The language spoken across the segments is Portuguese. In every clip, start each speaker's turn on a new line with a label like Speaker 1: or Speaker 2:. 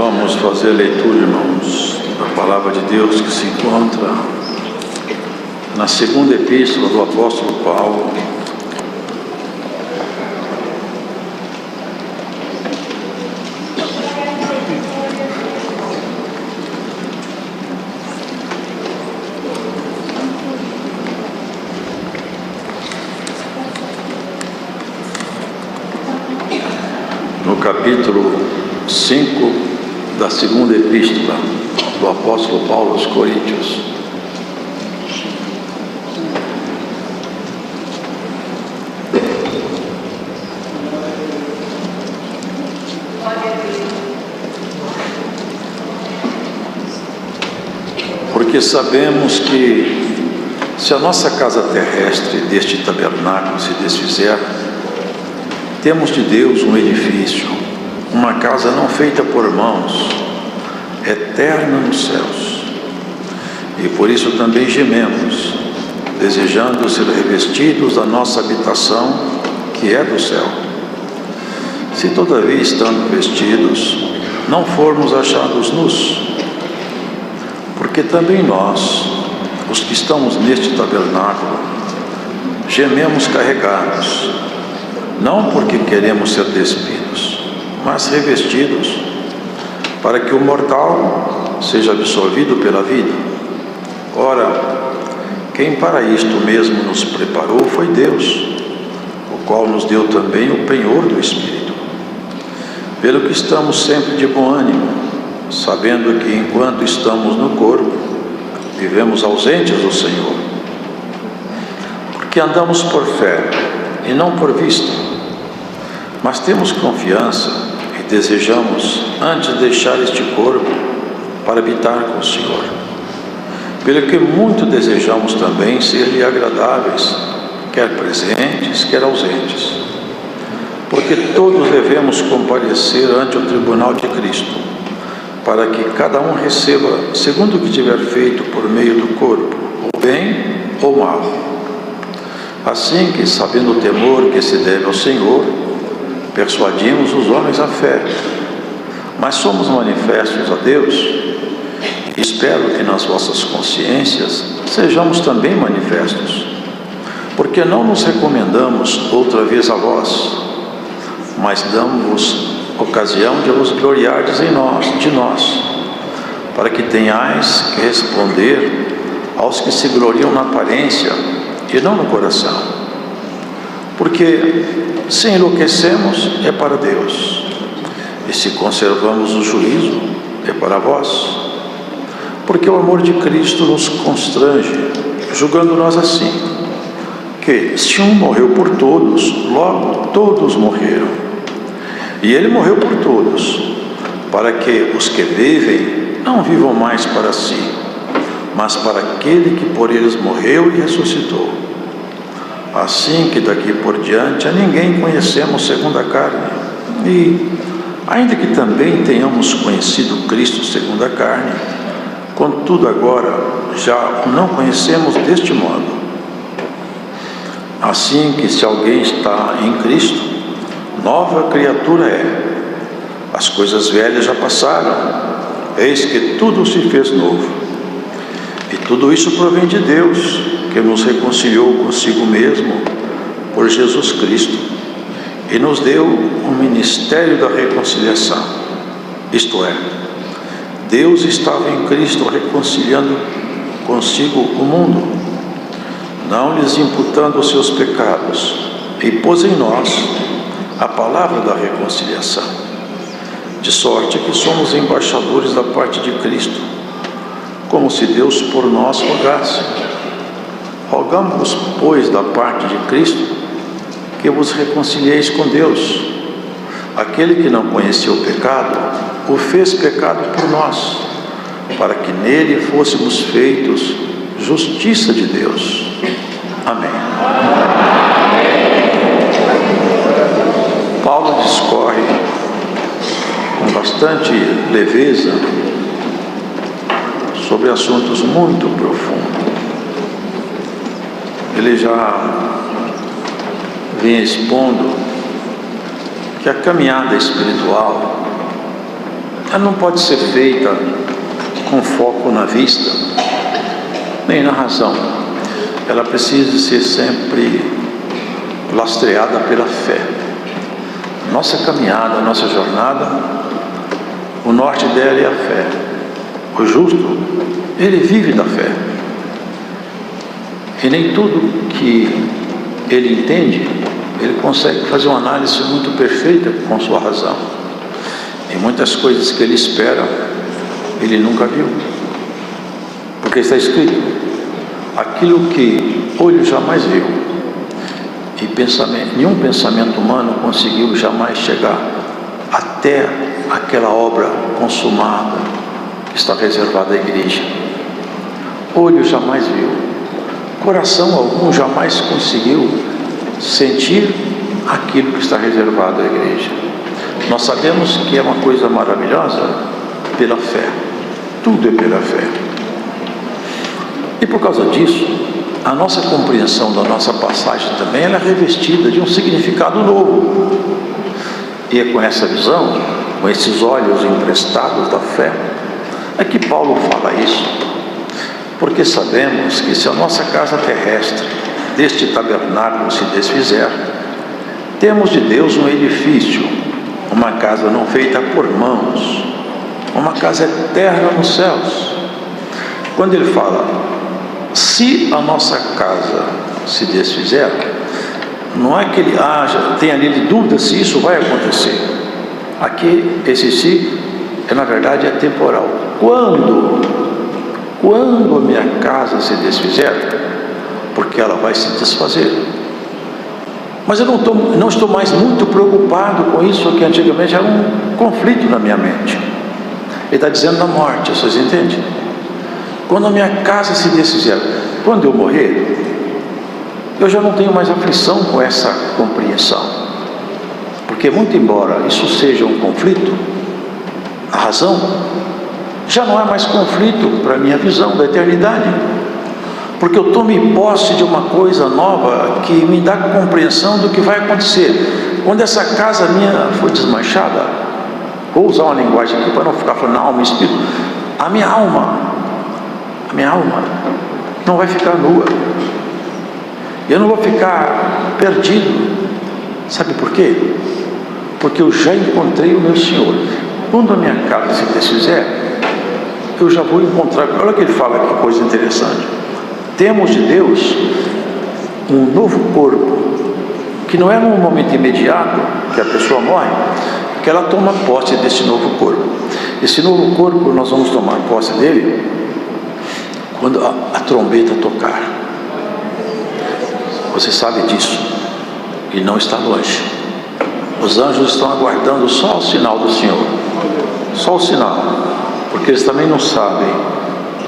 Speaker 1: Vamos fazer a leitura, irmãos, da palavra de Deus que se encontra na segunda epístola do apóstolo Paulo, no capítulo 5 da segunda epístola do apóstolo Paulo aos Coríntios. Porque sabemos que, se a nossa casa terrestre deste tabernáculo se desfizer, temos de Deus um edifício, uma casa não feita por mãos, eterna nos céus. E por isso também gememos, desejando ser revestidos da nossa habitação, que é do céu. Se todavia, estando vestidos, não formos achados nus, porque também nós, os que estamos neste tabernáculo, gememos carregados, não porque queremos ser despidos, mas revestidos, para que o mortal seja absorvido pela vida. Ora, quem para isto mesmo nos preparou foi Deus, o qual nos deu também o penhor do Espírito. Pelo que estamos sempre de bom ânimo, sabendo que enquanto estamos no corpo, vivemos ausentes do Senhor. Porque andamos por fé e não por vista, mas temos confiança e desejamos antes deixar este corpo para habitar com o Senhor. Pelo que muito desejamos também ser-lhe agradáveis, quer presentes, quer ausentes. Porque todos devemos comparecer ante o tribunal de Cristo, para que cada um receba segundo o que tiver feito por meio do corpo, o bem ou o mal. Assim que, sabendo o temor que se deve ao Senhor, persuadimos os homens à fé, mas somos manifestos a Deus, e espero que nas vossas consciências sejamos também manifestos, porque não nos recomendamos outra vez a vós, mas damos-vos ocasião de vos gloriardes de nós, para que tenhais que responder aos que se gloriam na aparência e não no coração. Porque se enlouquecemos, é para Deus, e se conservamos o juízo, é para vós. Porque o amor de Cristo nos constrange, julgando nós assim, que se um morreu por todos, logo todos morreram. E ele morreu por todos, para que os que vivem não vivam mais para si, mas para aquele que por eles morreu e ressuscitou. Assim que daqui por diante a ninguém conhecemos segundo a carne. E, ainda que também tenhamos conhecido Cristo segundo a carne, contudo agora já o não conhecemos deste modo. Assim que, se alguém está em Cristo, nova criatura é. As coisas velhas já passaram, eis que tudo se fez novo. E tudo isso provém de Deus, que nos reconciliou consigo mesmo por Jesus Cristo, e nos deu o ministério da reconciliação. Isto é, Deus estava em Cristo reconciliando consigo o mundo, não lhes imputando os seus pecados, e pôs em nós a palavra da reconciliação, de sorte que somos embaixadores da parte de Cristo, como se Deus por nós rogasse. Rogamos, pois, da parte de Cristo, que vos reconcilieis com Deus. Aquele que não conheceu o pecado, o fez pecado por nós, para que nele fôssemos feitos justiça de Deus. Amém. Paulo discorre com bastante leveza sobre assuntos muito profundos. Ele já vem expondo que a caminhada espiritual ela não pode ser feita com foco na vista, nem na razão. Ela precisa ser sempre lastreada pela fé. Nossa caminhada, nossa jornada, o norte dela é a fé. O justo, ele vive da fé. E nem tudo que ele entende, ele consegue fazer uma análise muito perfeita com sua razão. E muitas coisas que ele espera, ele nunca viu. Porque está escrito: aquilo que olho jamais viu, e nenhum pensamento humano conseguiu jamais chegar até aquela obra consumada que está reservada à igreja. Olho jamais viu, coração algum jamais conseguiu sentir aquilo que está reservado à igreja. Nós sabemos que é uma coisa maravilhosa pela fé. Tudo é pela fé. E por causa disso, a nossa compreensão da nossa passagem também ela é revestida de um significado novo. E é com essa visão, com esses olhos emprestados da fé, é que Paulo fala isso. Porque sabemos que se a nossa casa terrestre deste tabernáculo se desfizer, temos de Deus um edifício, uma casa não feita por mãos, uma casa eterna nos céus. Quando ele fala, se a nossa casa se desfizer, não é que ele tem ali de dúvida se isso vai acontecer. Aqui, esse se, na verdade, é temporal. Quando a minha casa se desfizer, porque ela vai se desfazer. Mas eu não estou mais muito preocupado com isso, que antigamente era um conflito na minha mente. Ele está dizendo da morte, vocês entendem? Quando a minha casa se desfizer, quando eu morrer, eu já não tenho mais aflição com essa compreensão. Porque muito embora isso seja um conflito, a razão já não é mais conflito para a minha visão da eternidade. Porque eu tomo posse de uma coisa nova que me dá compreensão do que vai acontecer. Quando essa casa minha for desmanchada, vou usar uma linguagem aqui para não ficar falando alma e espírito, a minha alma não vai ficar nua. Eu não vou ficar perdido. Sabe por quê? Porque eu já encontrei o meu Senhor. Quando a minha casa se desfizer, eu já vou encontrar. Olha o que ele fala, que coisa interessante. Temos de Deus um novo corpo, que não é num momento imediato que a pessoa morre, que ela toma posse desse novo corpo. Esse novo corpo nós vamos tomar posse dele quando a trombeta tocar. Você sabe disso e não está longe. Os anjos estão aguardando só o sinal do Senhor, só o sinal, porque eles também não sabem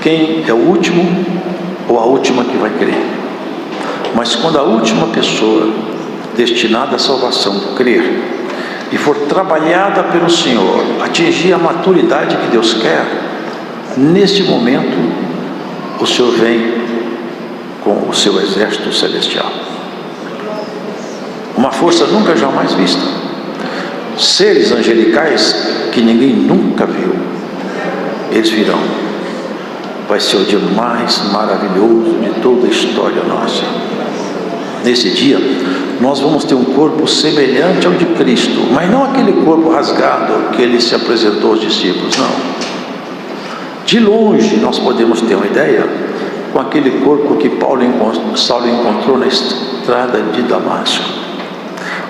Speaker 1: quem é o último ou a última que vai crer. Mas quando a última pessoa destinada à salvação crer e for trabalhada pelo Senhor, atingir a maturidade que Deus quer, neste momento o Senhor vem com o seu exército celestial, uma força nunca jamais vista, seres angelicais que ninguém nunca viu. Eles virão. Vai ser o dia mais maravilhoso de toda a história nossa. Nesse dia, nós vamos ter um corpo semelhante ao de Cristo, mas não aquele corpo rasgado que ele se apresentou aos discípulos, não. De longe, nós podemos ter uma ideia com aquele corpo que Saulo encontrou na estrada de Damasco.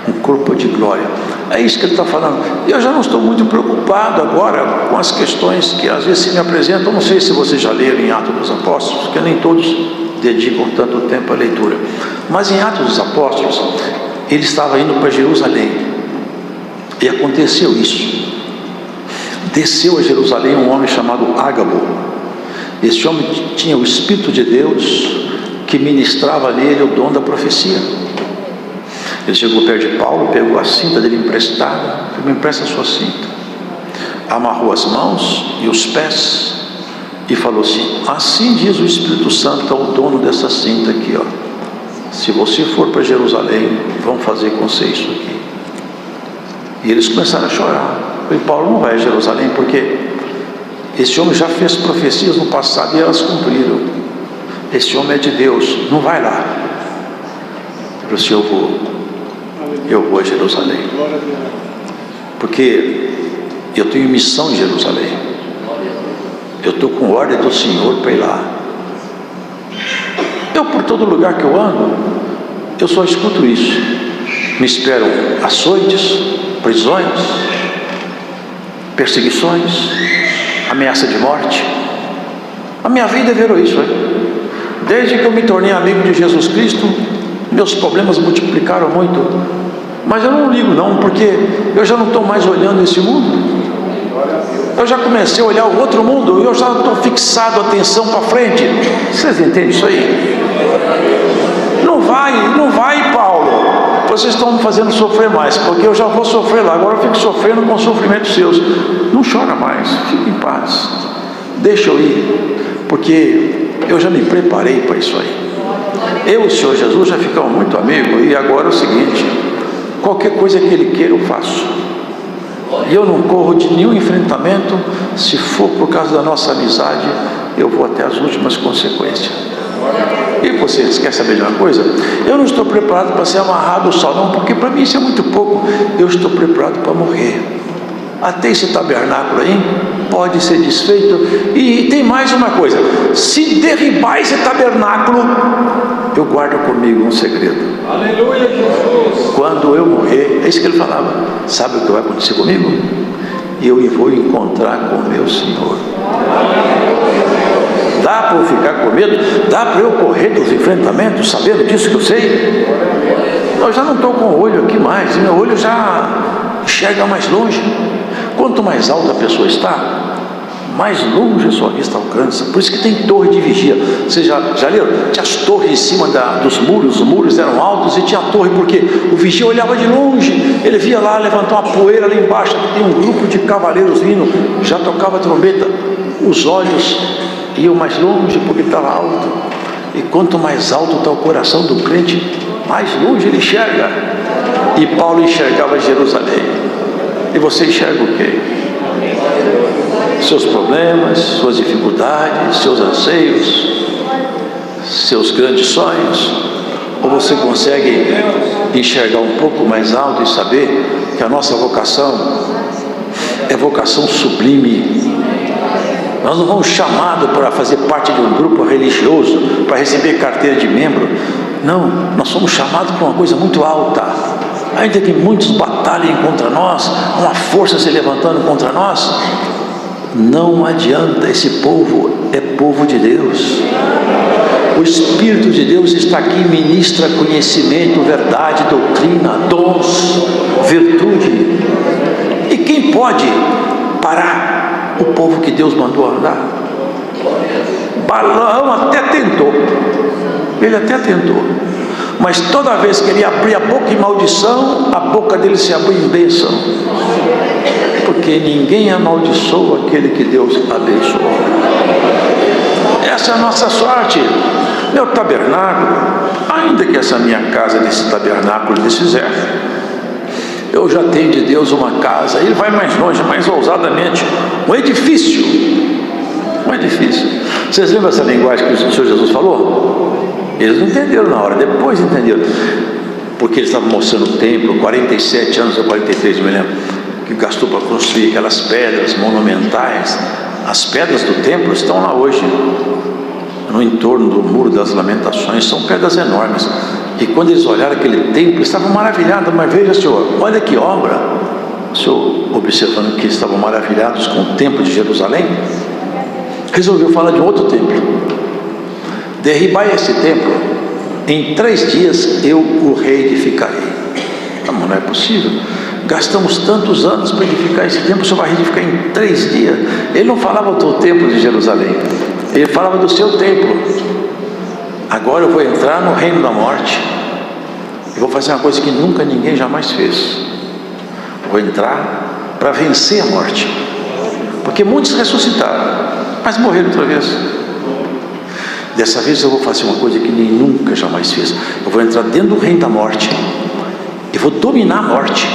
Speaker 1: Um corpo de glória. É isso que ele está falando. Eu já não estou muito preocupado agora com as questões que às vezes se me apresentam. Não sei se vocês já leram em Atos dos Apóstolos, porque nem todos dedicam tanto tempo à leitura. Mas em Atos dos Apóstolos, ele estava indo para Jerusalém. E aconteceu isso. Desceu a Jerusalém um homem chamado Ágabo. Esse homem tinha o Espírito de Deus que ministrava nele o dom da profecia. Ele chegou perto de Paulo, pegou a cinta dele emprestada, me empresta a sua cinta. Amarrou as mãos e os pés e falou assim: assim diz o Espírito Santo ao dono dessa cinta aqui, ó. Se você for para Jerusalém, vão fazer com você isso aqui. E eles começaram a chorar. E Paulo não vai a Jerusalém, porque esse homem já fez profecias no passado e elas cumpriram. Esse homem é de Deus, não vai lá. Ele falou assim: eu vou a Jerusalém, porque eu tenho missão em Jerusalém. Eu estou com ordem do Senhor para ir lá. Eu, por todo lugar que eu ando, eu só escuto isso. Me esperam açoites, prisões, perseguições, ameaça de morte. A minha vida virou isso, hein? Desde que eu me tornei amigo de Jesus Cristo, meus problemas multiplicaram muito. Mas eu não ligo não, porque eu já não estou mais olhando esse mundo. Eu já comecei a olhar o outro mundo, eu já estou fixado, atenção para frente. Vocês entendem isso aí? Não vai, Paulo. Vocês estão me fazendo sofrer mais, porque eu já vou sofrer lá, agora eu fico sofrendo com sofrimentos seus. Não chora mais, fique em paz. Deixa eu ir, porque eu já me preparei para isso aí. Eu e o Senhor Jesus já ficamos muito amigos, e agora é o seguinte: qualquer coisa que Ele queira eu faço. E eu não corro de nenhum enfrentamento. Se for por causa da nossa amizade, eu vou até as últimas consequências. E vocês querem saber de uma coisa? Eu não estou preparado para ser amarrado só não, porque para mim isso é muito pouco. Eu estou preparado para morrer. Até esse tabernáculo aí pode ser desfeito. E tem mais uma coisa: se derribar esse tabernáculo, eu guardo comigo um segredo. Aleluia, Jesus. Quando eu morrer, é isso que ele falava. Sabe o que vai acontecer comigo? Eu vou encontrar com o meu Senhor. Dá para eu ficar com medo? Dá para eu correr dos enfrentamentos sabendo disso que eu sei? Eu já não estou com o olho aqui mais, meu olho já enxerga mais longe. Quanto mais alta a pessoa está, mais longe a sua vista alcança. Por isso que tem torre de vigia. Vocês já leram? Tinha as torres em cima dos muros, os muros eram altos e tinha a torre, porque o vigia olhava de longe, ele via lá, levantou uma poeira lá embaixo, tem um grupo de cavaleiros vindo, já tocava a trombeta, os olhos iam mais longe porque estava alto. E quanto mais alto está o coração do crente, mais longe ele enxerga. E Paulo enxergava Jerusalém. E você enxerga o quê? Seus problemas, suas dificuldades, seus anseios, seus grandes sonhos? Ou você consegue enxergar um pouco mais alto e saber que a nossa vocação é vocação sublime? Nós não fomos chamados para fazer parte de um grupo religioso, para receber carteira de membro. Não, nós somos chamados para uma coisa muito alta. Ainda que muitos batalhem contra nós, uma força se levantando contra nós, não adianta, esse povo é povo de Deus. O Espírito de Deus está aqui e ministra conhecimento, verdade, doutrina, dons, virtude. E quem pode parar o povo que Deus mandou andar? Balaão até tentou, ele até tentou, mas toda vez que ele abria a boca em maldição, a boca dele se abria em bênção, porque ninguém amaldiçoa aquele que Deus abençoou. Essa é a nossa sorte. Meu tabernáculo, ainda que essa minha casa desse tabernáculo desse Zé, eu já tenho de Deus uma casa. Ele vai mais longe, mais ousadamente, um edifício. Vocês lembram essa linguagem que o Senhor Jesus falou? Eles não entenderam na hora, depois entenderam, porque eles estavam mostrando o templo, 47 anos ou 43, me lembro, que gastou para construir aquelas pedras monumentais. As pedras do templo estão lá hoje, no entorno do Muro das Lamentações, são pedras enormes. E quando eles olharam aquele templo, estavam maravilhados. Mas veja, Senhor, olha que obra. O Senhor, observando que eles estavam maravilhados com o templo de Jerusalém, resolveu falar de outro templo. Derribai esse templo, em 3 dias eu o reedificarei. Não é possível. Gastamos tantos anos para edificar esse templo, o Senhor vai edificar em 3 dias. Ele não falava do templo de Jerusalém, ele falava do seu templo. Agora eu vou entrar no reino da morte, e vou fazer uma coisa que nunca ninguém jamais fez. Vou entrar para vencer a morte, porque muitos ressuscitaram, mas morreram outra vez. Dessa vez eu vou fazer uma coisa que nem nunca jamais fez. Eu vou entrar dentro do reino da morte e vou dominar a morte.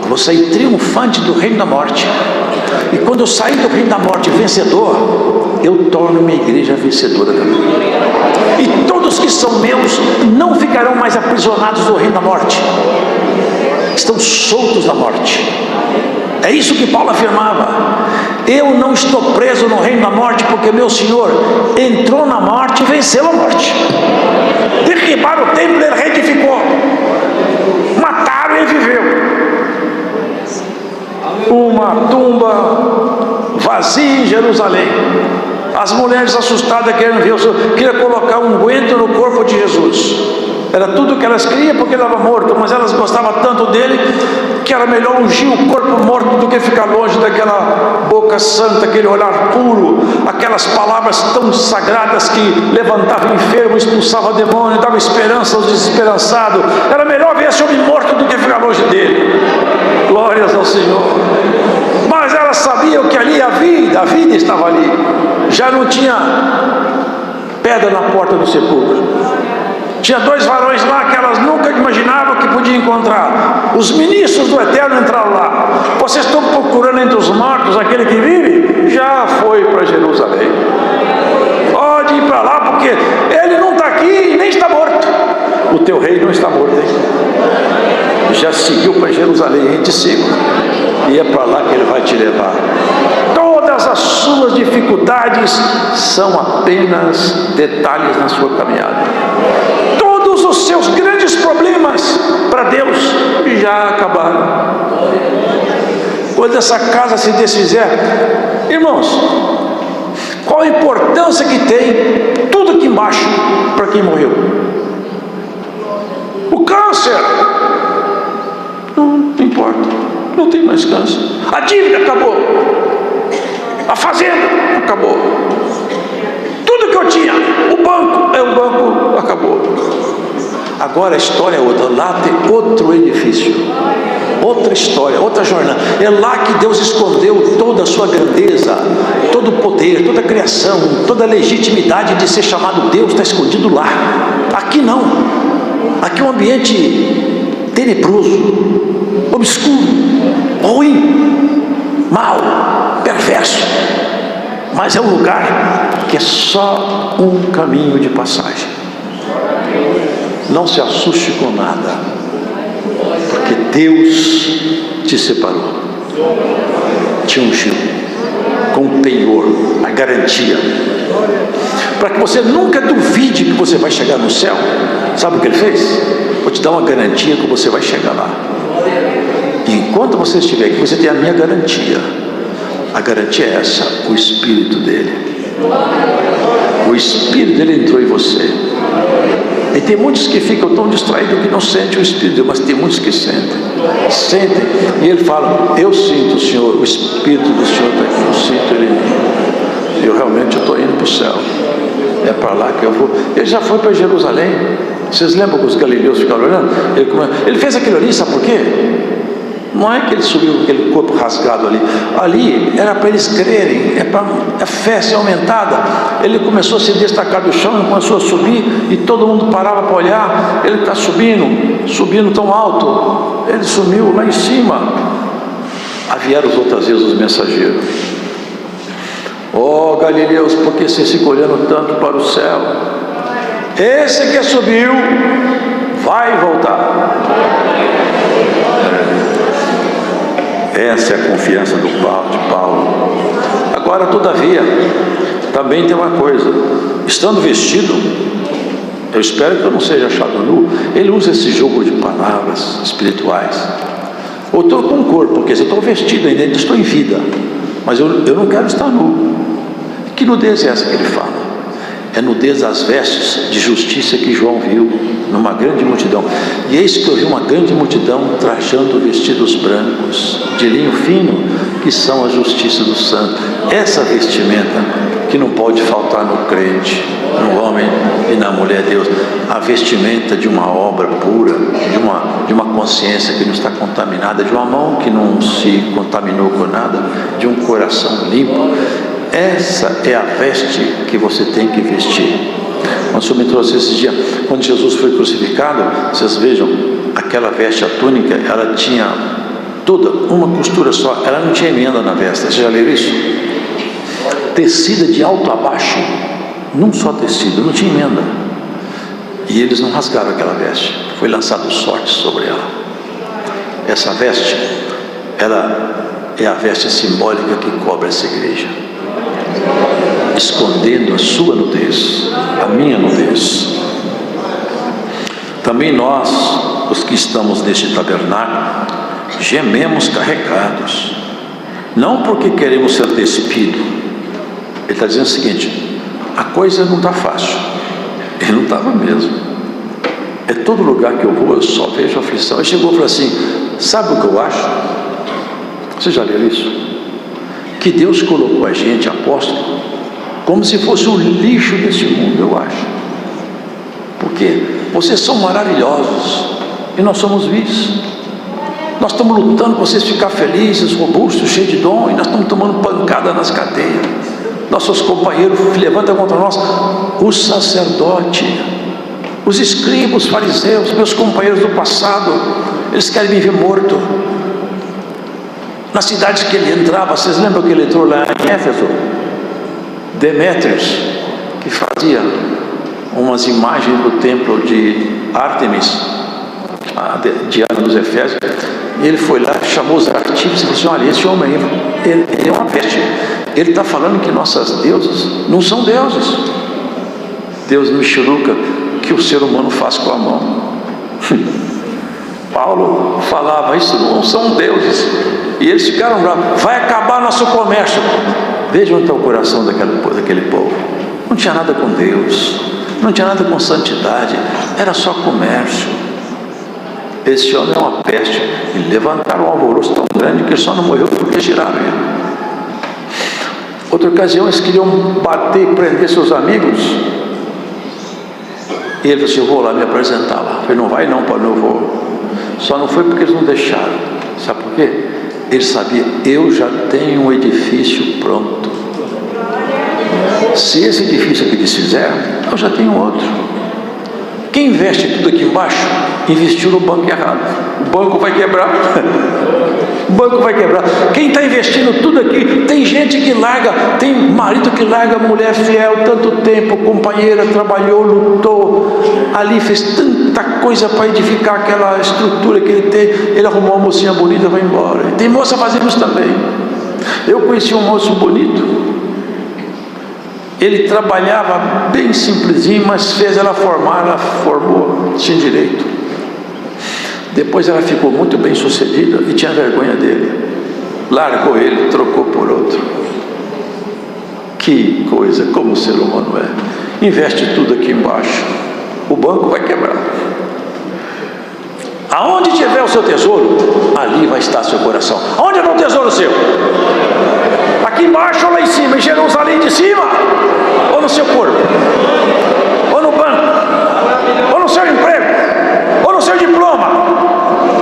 Speaker 1: Eu vou sair triunfante do reino da morte. E quando eu sair do reino da morte vencedor, eu torno minha igreja vencedora também. E todos que são meus não ficarão mais aprisionados no reino da morte. Estão soltos da morte. É isso que Paulo afirmava. Eu não estou preso no reino da morte, porque meu Senhor entrou na morte e venceu a morte. Derribaram o templo, ele reedificou. Mataram e ele viveu. Uma tumba vazia em Jerusalém. As mulheres assustadas querendo ver o Senhor, queria colocar um unguento no corpo de Jesus. Era tudo o que elas queriam, porque ele estava morto, mas elas gostavam tanto dele que era melhor ungir o corpo morto do que ficar longe daquela boca santa, aquele olhar puro, aquelas palavras tão sagradas que levantavam enfermo, expulsava demônio, dava esperança aos desesperançados. Era melhor ver esse homem morto do que ficar longe dele. Glórias ao Senhor. Mas elas sabiam que ali a vida estava ali. Já não tinha pedra na porta do sepulcro. Tinha 2 varões lá que elas nunca imaginavam que podiam encontrar. Os ministros do Eterno entraram lá. Vocês estão procurando entre os mortos aquele que vive? Já foi para Jerusalém. Pode ir para lá, porque ele não está aqui e nem está morto. O teu rei não está morto, hein? Já seguiu para Jerusalém, de cima. E é para lá que ele vai te levar. Todas as suas dificuldades são apenas detalhes na sua caminhada. Todos os seus grandes problemas para Deus já acabaram. Quando essa casa se desfizer, irmãos, qual a importância que tem tudo aqui embaixo para quem morreu? O câncer não importa, não tem mais câncer. A dívida acabou. A fazenda acabou. Tudo que eu tinha, o banco acabou. Agora a história é outra. Lá tem outro edifício, outra história, outra jornada. É lá que Deus escondeu toda a sua grandeza, todo o poder, toda a criação, toda a legitimidade de ser chamado Deus está escondido lá. Aqui não. Aqui é um ambiente tenebroso, obscuro, ruim, mau, perverso. Mas é um lugar que é só um caminho de passagem. Não se assuste com nada, porque Deus te separou, te ungiu com penhor, a garantia, para que você nunca duvide que você vai chegar no céu. Sabe o que ele fez? Vou te dar uma garantia que você vai chegar lá. E enquanto você estiver aqui, você tem a minha garantia. A garantia é essa: o Espírito dele. O Espírito dele entrou em você. E tem muitos que ficam tão distraídos que não sentem o Espírito de Deus, mas tem muitos que sentem. Sentem. E ele fala: eu sinto o Senhor, o Espírito do Senhor está aqui, eu sinto ele em mim. Eu realmente estou indo para o céu. É para lá que eu vou. Ele já foi para Jerusalém. Vocês lembram que os galileus ficaram olhando? Ele fez aquilo ali, sabe por quê? Não é que ele subiu com aquele corpo rasgado ali. Ali era para eles crerem, é para a fé ser aumentada. Ele começou a se destacar do chão, começou a subir e todo mundo parava para olhar. Ele está subindo tão alto. Ele sumiu lá em cima. Vieram outras vezes os mensageiros. Oh galileus, por que vocês ficam olhando tanto para o céu? Esse que subiu vai voltar. Essa é a confiança de Paulo. Agora, todavia, também tem uma coisa: estando vestido, eu espero que eu não seja achado nu. Ele usa esse jogo de palavras espirituais. Eu estou com o corpo, porque eu estou vestido ainda estou em vida, mas eu não quero estar nu. Que nudez é essa que ele fala? É nudez das vestes de justiça que João viu numa grande multidão. E eis que eu vi uma grande multidão trajando vestidos brancos, de linho fino, que são a justiça do santo. Essa vestimenta que não pode faltar no crente, no homem e na mulher de Deus. A vestimenta de uma obra pura, de uma consciência que não está contaminada, de uma mão que não se contaminou com nada, de um coração limpo. Essa é a veste que você tem que vestir. Quando o Senhor me trouxe esse dia, quando Jesus foi crucificado, vocês vejam, aquela veste, a túnica, ela tinha toda, uma costura só, ela não tinha emenda na veste. Você já leu isso? Tecida de alto a baixo, num só tecido, não tinha emenda. E eles não rasgaram aquela veste, foi lançado sorte sobre ela. Essa veste, ela é a veste simbólica que cobre essa igreja, escondendo a sua nudez, a minha nudez. Também nós, os que estamos neste tabernáculo, gememos carregados, não porque queremos ser despidos. Ele está dizendo o seguinte: a coisa não está fácil. Ele não estava mesmo. É todo lugar que eu vou, eu só vejo aflição. Ele chegou e falou assim: sabe o que eu acho? Você já leu isso? Que Deus colocou a gente, apóstolo, como se fosse o lixo desse mundo, eu acho. Porque vocês são maravilhosos e nós somos vis. Nós estamos lutando para vocês ficarem felizes, robustos, cheios de dom, e nós estamos tomando pancada nas cadeias. Nossos companheiros levantam contra nós. O sacerdote, os escribas, os fariseus, meus companheiros do passado, eles querem me ver morto. Nas cidades que ele entrava, vocês lembram que ele entrou lá em Éfeso? Demétrios, que fazia umas imagens do templo de Ártemis, a diana dos Efésios, e ele foi lá, chamou os artífices e falou assim: olha, esse homem aí, ele é uma peste. Ele está falando que nossas deusas não são deuses. Deus mexeruca que o ser humano faz com a mão. Paulo falava: isso não são deuses. E eles ficaram bravos: vai acabar nosso comércio. Vejam então o coração daquele povo. Não tinha nada com Deus, não tinha nada com santidade, era só comércio. Esse homem é uma peste. E levantaram um alvoroço tão grande que ele só não morreu porque tiraram ele. Outra ocasião, eles queriam bater e prender seus amigos. E ele falou assim: eu vou lá me apresentar lá. Eu falei: não vai não, Paulo, eu vou. Só não foi porque eles não deixaram. Sabe por quê? Ele sabia: eu já tenho um edifício pronto. Se esse edifício aqui desfizer, eu já tenho outro. Quem investe tudo aqui embaixo, investiu no banco errado. O banco vai quebrar. O banco vai quebrar. Quem está investindo tudo aqui, tem gente que larga, tem marido que larga a mulher fiel tanto tempo, companheira, trabalhou, lutou, ali fez tanta coisa para edificar aquela estrutura que ele tem. Ele arrumou uma mocinha bonita e vai embora. Tem moça fazendo isso também. Eu conheci um moço bonito. Ele trabalhava bem simplesinho, mas fez ela formar, ela formou, tinha direito. Depois ela ficou muito bem sucedida e tinha vergonha dele. Largou ele, trocou por outro. Que coisa, como o ser humano é. Investe tudo aqui embaixo, o banco vai quebrar. Aonde tiver o seu tesouro, ali vai estar seu coração. Onde é o tesouro seu? Aqui embaixo ou lá em cima? Em Jerusalém de cima? Ou no seu corpo? Ou no banco? Ou no seu emprego? Ou no seu diploma?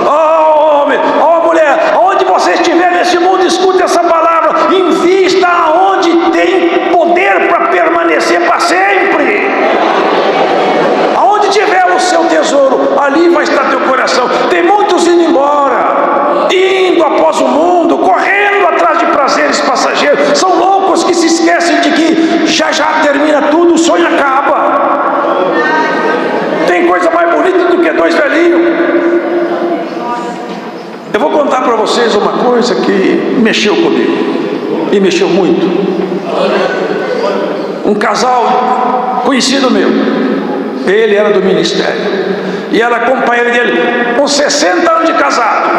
Speaker 1: Oh, homem, oh, mulher, aonde você estiver nesse mundo, escute essa palavra: invista aonde tem poder para permanecer para sempre. Aonde tiver o seu tesouro, ali vai estar teu coração. Tem muitos indo embora, indo após o mundo, correndo atrás de prazeres passageiros. São loucos que se esquecem de que já termina tudo, o sonho acaba. Tem coisa mais bonita do que dois velhinhos. Eu vou contar para vocês uma coisa que mexeu comigo, e mexeu muito. Um casal conhecido meu, ele era do ministério, e ela companheira dele, com 60 anos de casado,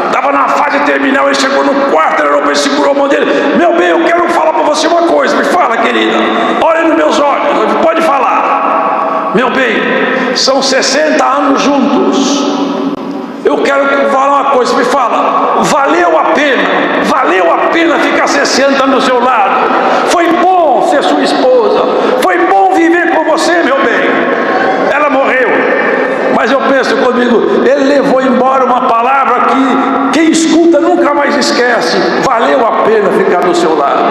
Speaker 1: estava na fase terminal. Ele chegou no quarto, ele segurou a mão dele: meu bem, eu quero falar para você uma coisa. Me fala, querida, olha nos meus olhos, pode falar. Meu bem, são 60 anos juntos, eu quero falar uma coisa. Me fala, valeu a pena ficar 60 anos do seu lado? Foi bom ser sua esposa, foi bom viver com você, meu bem. Ela morreu, mas eu penso comigo, ele levou embora uma palavra que quem escuta nunca mais esquece: valeu a pena ficar do seu lado.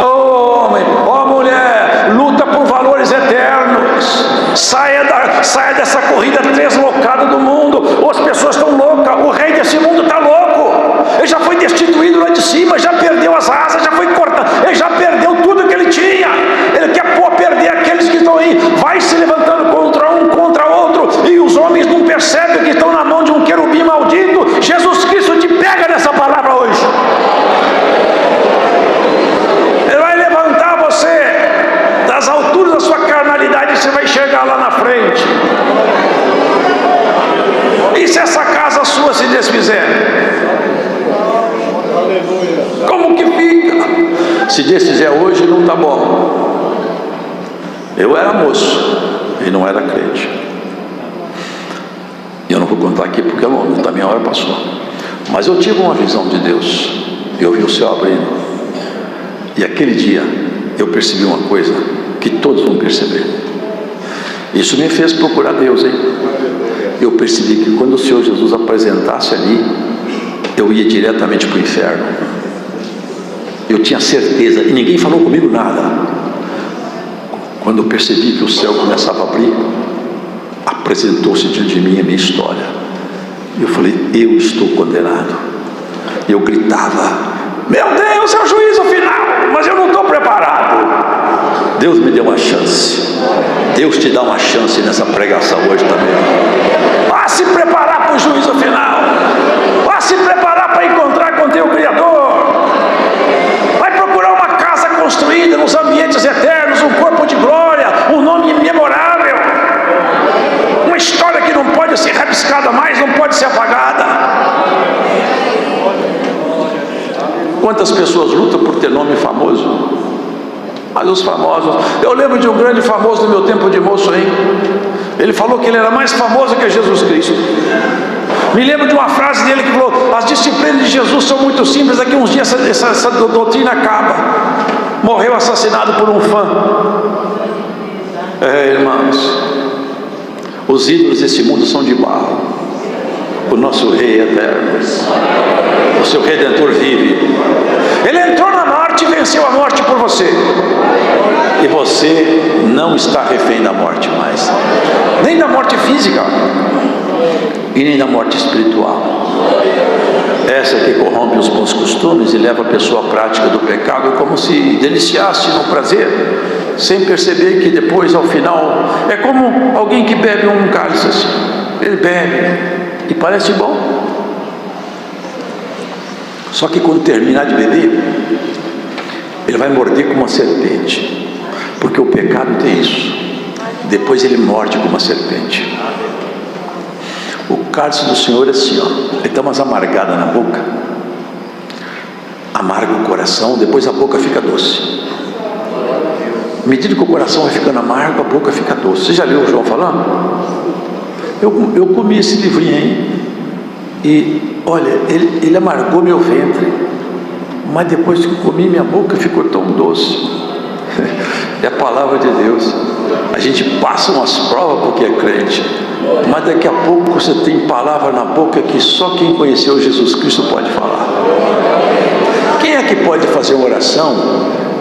Speaker 1: Oh homem, oh mulher, luta por valores eternos. Saia dessa corrida deslocada do mundo. As pessoas estão loucas. O rei Se Deus fizer hoje, não está bom. Eu era moço e não era crente. Eu não vou contar aqui porque é longo, a minha hora passou. Mas eu tive uma visão de Deus. Eu vi o céu abrindo. E aquele dia eu percebi uma coisa que todos vão perceber. Isso me fez procurar Deus, hein? Eu percebi que quando o Senhor Jesus apresentasse ali, eu ia diretamente para o inferno. Eu tinha certeza, e ninguém falou comigo nada. Quando eu percebi que o céu começava a abrir, apresentou-se diante de mim a minha história. Eu falei, eu estou condenado. Eu gritava, meu Deus, é o juízo final, mas eu não estou preparado. Deus me deu uma chance. Deus te dá uma chance nessa pregação hoje também. Vá se preparar para o juízo final. Vá se preparar para encontrar com teu Criador. Vai procurar uma casa construída nos ambientes eternos, um corpo de glória, um nome imemorável, uma história que não pode ser rabiscada mais, não pode ser apagada. Quantas pessoas lutam por ter nome famoso? Mas os famosos, eu lembro de um grande famoso do meu tempo de moço, hein? Ele falou que ele era mais famoso que Jesus Cristo. Me lembro de uma frase dele que falou, as disciplinas de Jesus são muito simples, daqui a uns dias essa doutrina acaba. Morreu assassinado por um fã. Irmãos, os ídolos desse mundo são de barro. O nosso rei é eterno, o seu Redentor vive. Ele entrou na morte e venceu a morte por você. E você não está refém da morte mais, nem da morte física e nem da morte espiritual. Essa que corrompe os bons costumes e leva a pessoa à prática do pecado, como se deliciasse no prazer, sem perceber que depois, ao final, é como alguém que bebe um cálice assim. Ele bebe e parece bom, só que quando terminar de beber, ele vai morder como uma serpente, porque o pecado tem isso. Depois ele morde como uma serpente. O cálice do Senhor é assim, ó, ele dá umas amargadas na boca, amarga o coração, depois a boca fica doce. À medida que o coração vai ficando amargo, a boca fica doce. Você já leu o João falando? Eu comi esse livrinho aí, e olha, ele amargou meu ventre, mas depois que eu comi, minha boca ficou tão doce. É a palavra de Deus. A gente passa umas provas porque é crente, mas daqui a pouco você tem palavra na boca que só quem conheceu Jesus Cristo pode falar. Quem é que pode fazer uma oração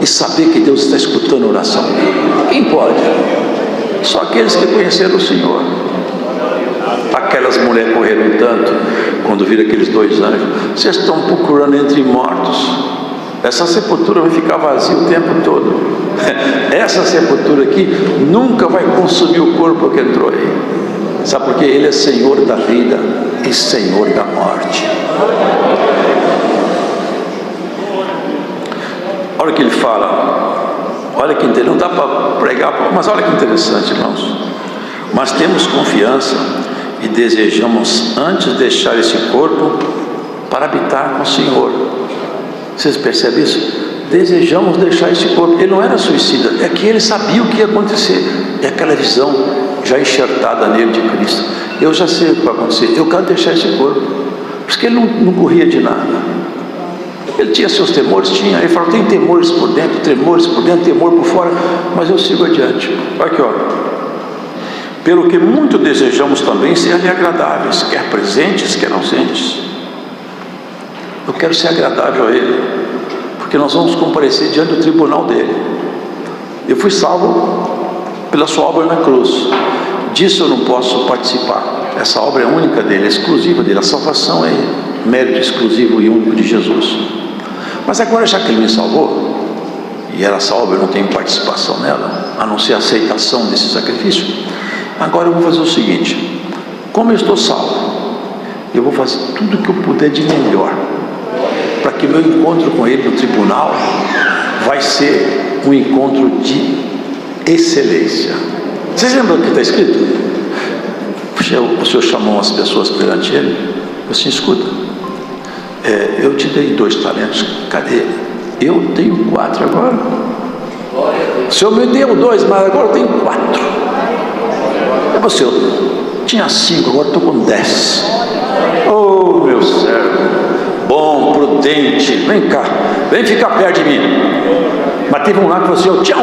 Speaker 1: e saber que Deus está escutando a oração? Quem pode? Só aqueles que conheceram o Senhor. Aquelas mulheres correram tanto quando viram aqueles dois anjos. Vocês estão procurando entre mortos. Essa sepultura vai ficar vazia o tempo todo. Essa sepultura aqui nunca vai consumir o corpo que entrou aí. Sabe por quê? Ele é Senhor da vida e Senhor da morte. Olha o que ele fala. Olha que interessante. Não dá para pregar, mas olha que interessante, irmãos. Mas temos confiança e desejamos antes deixar esse corpo para habitar com o Senhor. Vocês percebem isso? Desejamos deixar esse corpo. Ele não era suicida, é que ele sabia o que ia acontecer. É aquela visão já enxertada nele de Cristo. Eu já sei o que vai acontecer, eu quero deixar esse corpo. Porque ele não corria de nada. Ele tinha seus temores, tinha. Ele falou, tem temores por dentro, temor por fora, mas eu sigo adiante. Olha aqui, ó. Pelo que muito desejamos também ser-lhe agradáveis, quer presentes, quer ausentes. Eu quero ser agradável a Ele, porque nós vamos comparecer diante do tribunal dele. Eu fui salvo pela sua obra na cruz. Disso eu não posso participar. Essa obra é única dele, é exclusiva dele. A salvação é mérito exclusivo e único de Jesus. Mas agora, já que ele me salvou, e era essa obra, eu não tenho participação nela, a não ser a aceitação desse sacrifício. Agora eu vou fazer o seguinte: como eu estou salvo, eu vou fazer tudo o que eu puder de melhor, para que meu encontro com ele no tribunal vai ser um encontro de excelência. Vocês lembram o que está escrito? O Senhor chamou as pessoas perante ele, assim, escuta, eu te dei 2 talentos, cadê Eu tenho 4 agora. O Senhor me deu 2, mas agora eu tenho 4. É você, eu tinha 5, agora estou com 10. Oh, meu servo, bom, prudente, vem cá, vem ficar perto de mim. Mas teve um lá que falou assim, eu tinha 1.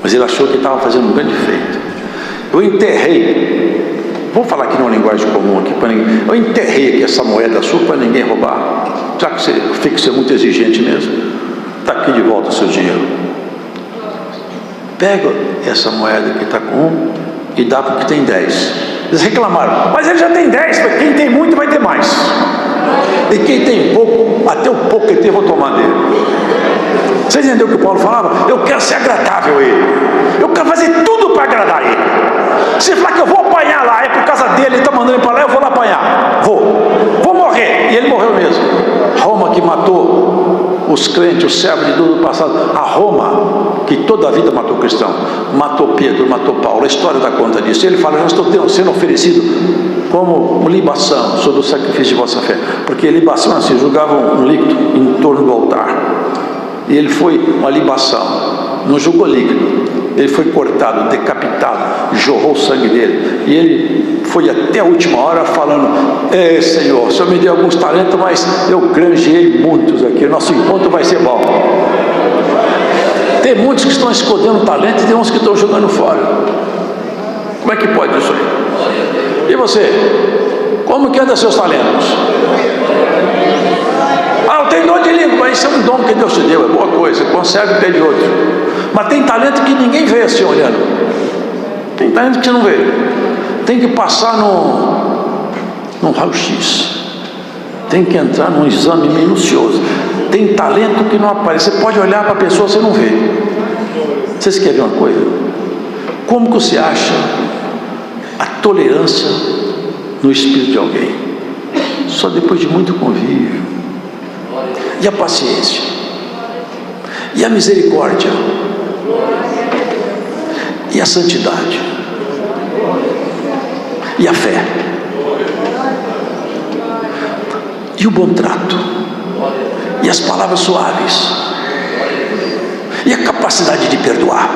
Speaker 1: Mas ele achou que estava fazendo um grande feito. Eu enterrei, vou falar aqui numa linguagem comum aqui para ninguém. Eu enterrei aqui essa moeda sua para ninguém roubar. Já que você fica que ser muito exigente mesmo, está aqui de volta o seu dinheiro. Pega essa moeda que está com 1 e dá para o que tem 10. Eles reclamaram, mas ele já tem 10, quem tem muito vai ter mais. E quem tem pouco, até o pouco que ele tem, eu vou tomar dele. Vocês entenderam o que o Paulo falava? Eu quero ser agradável a ele. Eu quero fazer tudo para agradar ele. Se falar que eu vou apanhar lá, é por causa dele, ele está mandando ele para lá, eu vou lá apanhar. Vou morrer. E ele morreu mesmo. Roma que matou os crentes, os servos de Deus do passado. A Roma, que toda a vida matou cristão, matou Pedro, matou Paulo. A história dá conta disso. Ele fala, eu estou sendo oferecido como libação sobre o sacrifício de vossa fé. Porque libação assim, julgavam um líquido em torno do altar. E ele foi uma libação, não jogou líquido, ele foi cortado, decapitado, jorrou o sangue dele, e ele foi até a última hora falando, Senhor, o Senhor me deu alguns talentos, mas eu granjeei muitos aqui, o nosso encontro vai ser bom. Tem muitos que estão escondendo talento e tem uns que estão jogando fora. Como é que pode isso aí? E você? Como que anda seus talentos? Eu tenho dom de língua, mas isso é um dom que Deus te deu, é boa coisa, conserve o pé de outro. Mas tem talento que ninguém vê assim olhando. Tem talento que você não vê. Tem que passar num raio-x. Tem que entrar num exame minucioso. Tem talento que não aparece. Você pode olhar para a pessoa e você não vê. Vocês querem ver uma coisa? Como que você acha a tolerância no espírito de alguém? Só depois de muito convívio. E a paciência, e a misericórdia, e a santidade, e a fé, e o bom trato, e as palavras suaves, e a capacidade de perdoar,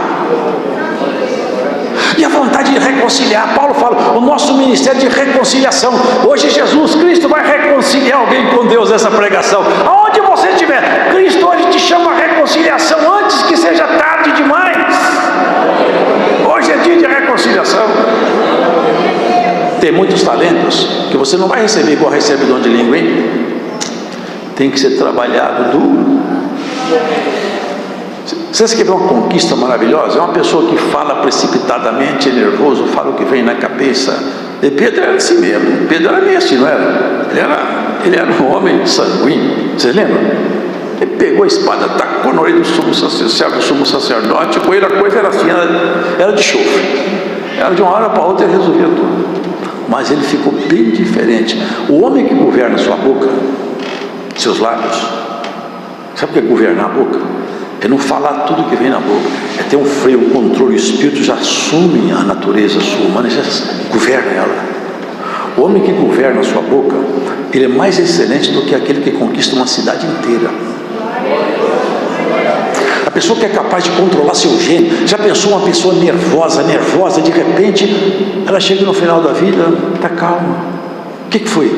Speaker 1: e a vontade de reconciliar. Paulo fala, o nosso ministério de reconciliação. Hoje Jesus Cristo vai reconciliar alguém com Deus nessa pregação. Aonde você estiver, Cristo hoje te chama a reconciliação antes que seja tarde demais. Hoje é dia de reconciliação. Tem muitos talentos que você não vai receber igual recebe dom de língua, hein? Tem que ser trabalhado duro. Vocês querem ver uma conquista maravilhosa? É uma pessoa que fala precipitadamente, é nervoso, fala o que vem na cabeça. E Pedro era assim mesmo. Pedro era meio assim, não era? Ele era um homem sanguíneo. Vocês lembram? Ele pegou a espada, tacou no olho do sumo sacerdote. Com ele a coisa era assim, era de chofre. Era de uma hora para outra, ele resolvia tudo. Mas ele ficou bem diferente. O homem que governa sua boca, seus lábios, sabe o que é governar a boca? É não falar tudo que vem na boca, é ter um freio, um controle. O Espírito já assume a natureza sua humana, já governa ela. O homem que governa a sua boca, ele é mais excelente do que aquele que conquista uma cidade inteira. A pessoa que é capaz de controlar seu gênio, já pensou uma pessoa nervosa, de repente, ela chega no final da vida, está calma. O que foi?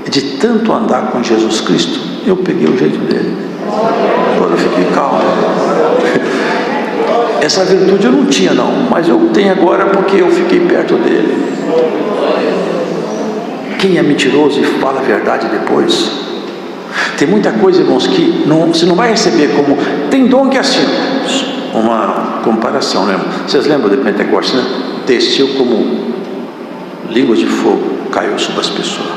Speaker 1: De tanto andar com Jesus Cristo, eu peguei o jeito dele. Agora eu fiquei calmo. Essa virtude eu não tinha não, mas eu tenho agora porque eu fiquei perto dele. Quem é mentiroso e fala a verdade depois? Tem muita coisa, irmãos, que você não vai receber como... Tem dom que é assim, uma comparação, né? Vocês lembram de Pentecostes, né? Desceu como línguas de fogo, caiu sobre as pessoas.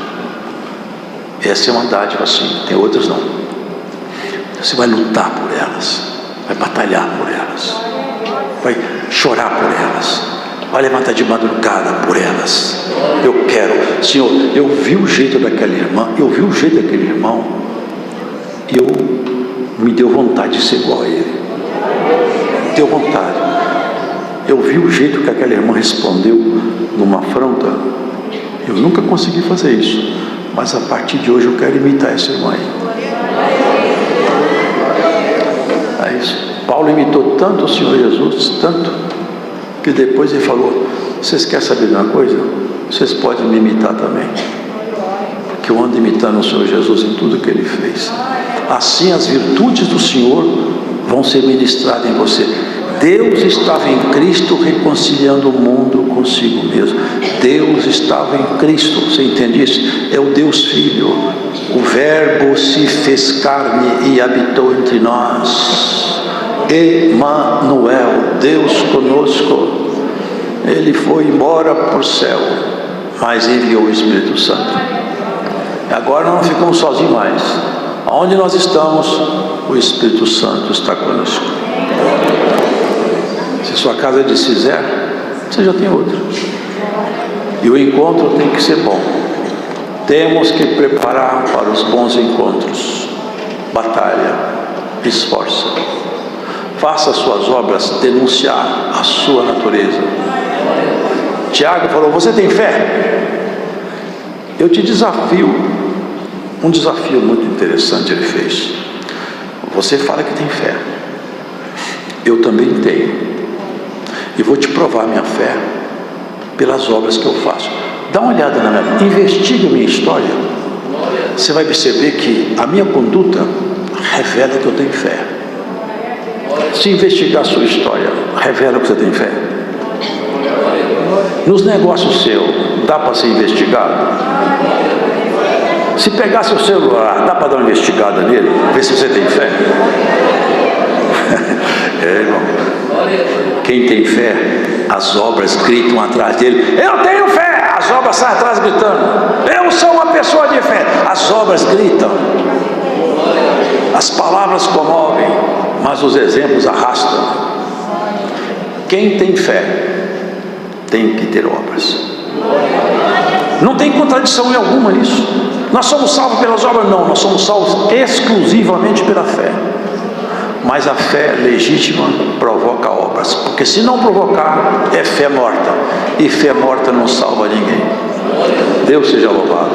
Speaker 1: Essa é uma dádiva assim, tem outras não. Você vai lutar por elas, vai batalhar por elas, vai chorar por elas, vai levantar de madrugada por elas. Eu quero, Senhor, eu vi o jeito daquela irmã, eu vi o jeito daquele irmão, e me deu vontade de ser igual a ele. Deu vontade. Eu vi o jeito que aquela irmã respondeu numa afronta. Eu nunca consegui fazer isso, mas a partir de hoje eu quero imitar essa irmã aí. Paulo imitou tanto o Senhor Jesus, tanto, que depois ele falou: vocês querem saber de uma coisa? Vocês podem me imitar também, que eu ando imitando o Senhor Jesus em tudo que Ele fez. Assim as virtudes do Senhor vão ser ministradas em você. Deus estava em Cristo reconciliando o mundo consigo mesmo. Deus estava em Cristo, você entende isso? É o Deus Filho. O Verbo se fez carne e habitou entre nós. Emanuel, Deus conosco. Ele foi embora para o céu, mas enviou o Espírito Santo. Agora não ficamos sozinhos mais. Onde nós estamos, o Espírito Santo está conosco. Se sua casa desfizer, você já tem outra. E o encontro tem que ser bom. Temos que preparar para os bons encontros. Batalha, esforça. Faça as suas obras denunciar a sua natureza. Tiago falou: você tem fé? Eu te desafio. Um desafio muito interessante ele fez. Você fala que tem fé. Eu também tenho. E vou te provar minha fé pelas obras que eu faço. Dá uma olhada na minha vida. Investigue a minha história. Você vai perceber que a minha conduta revela que eu tenho fé. Se investigar a sua história, revela que você tem fé. Nos negócios seus, dá para ser investigado? Se pegar seu celular, dá para dar uma investigada nele? Ver se você tem fé? Irmão. Quem tem fé, as obras gritam atrás dele: eu tenho fé! As obras saem atrás gritando: eu sou uma pessoa de fé! As obras gritam. As palavras comovem, mas os exemplos arrastam. Quem tem fé tem que ter obras. Não tem contradição em alguma nisso. Nós somos salvos pelas obras? Não, nós somos salvos exclusivamente pela fé. Mas a fé legítima provoca obras, porque se não provocar, é fé morta, e fé morta não salva ninguém. Deus seja louvado.